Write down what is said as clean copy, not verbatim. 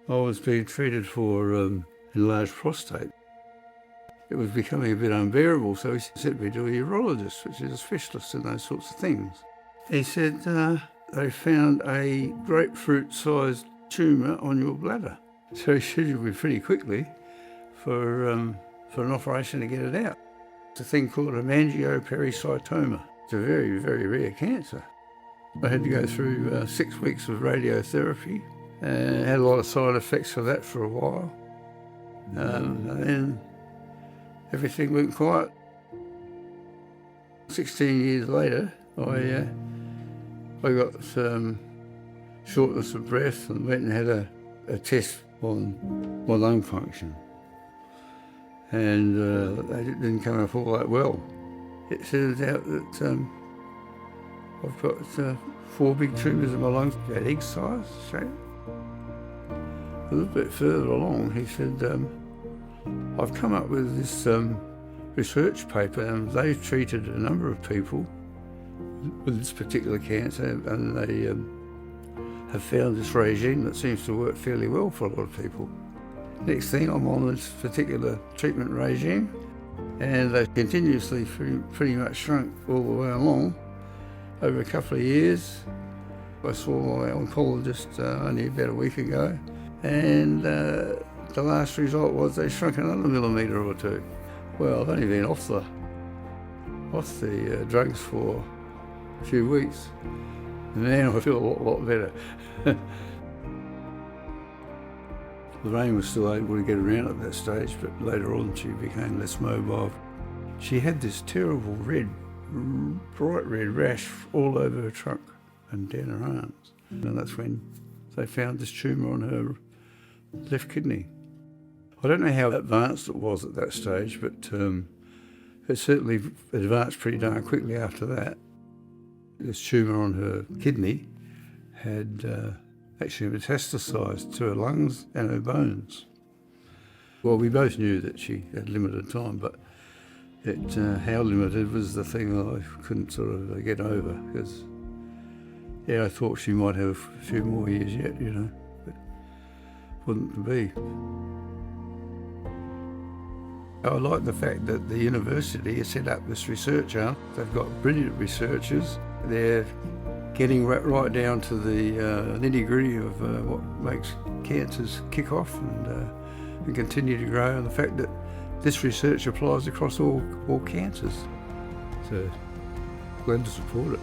I was being treated for enlarged prostate. It was becoming a bit unbearable, so he sent me to a urologist, which is a specialist in those sorts of things. He said, they found a grapefruit-sized tumour on your bladder. So he scheduled me pretty quickly for an operation to get it out. It's a thing called a angiopericytoma. It's a very, very rare cancer. I had to go through 6 weeks of radiotherapy and had a lot of side effects of that for a while. And then everything went quiet. 16 years later, I got shortness of breath and went and had a test on my lung function. And they didn't come up all that well. It turns out that I've got 4 big tumours in my lungs, about egg size shape. A little bit further along, he said, I've come up with this research paper, and they've treated a number of people with this particular cancer, and they have found this regime that seems to work fairly well for a lot of people. Next thing, I'm on this particular treatment regime, and they've continuously pretty much shrunk all the way along. Over a couple of years, I saw my oncologist only about a week ago, and the last result was they shrunk another millimetre or 2. Well, I've only been off the drugs for a few weeks, and now I feel a lot better. Lorraine was still able to get around at that stage, but later on she became less mobile. She had this terrible bright red rash all over her trunk and down her arms. And that's when they found this tumour on her left kidney. I don't know how advanced it was at that stage, but it certainly advanced pretty darn quickly after that. This tumour on her kidney had actually metastasised to her lungs and her bones. Well, we both knew that she had limited time, but how limited was the thing that I couldn't sort of get over, because I thought she might have a few more years yet, but wouldn't be. I like the fact that the university has set up this research arm. They've got brilliant researchers. They're getting right down to the nitty-gritty of what makes cancers kick off and continue to grow, and the fact that this research applies across all cancers. So glad to support it.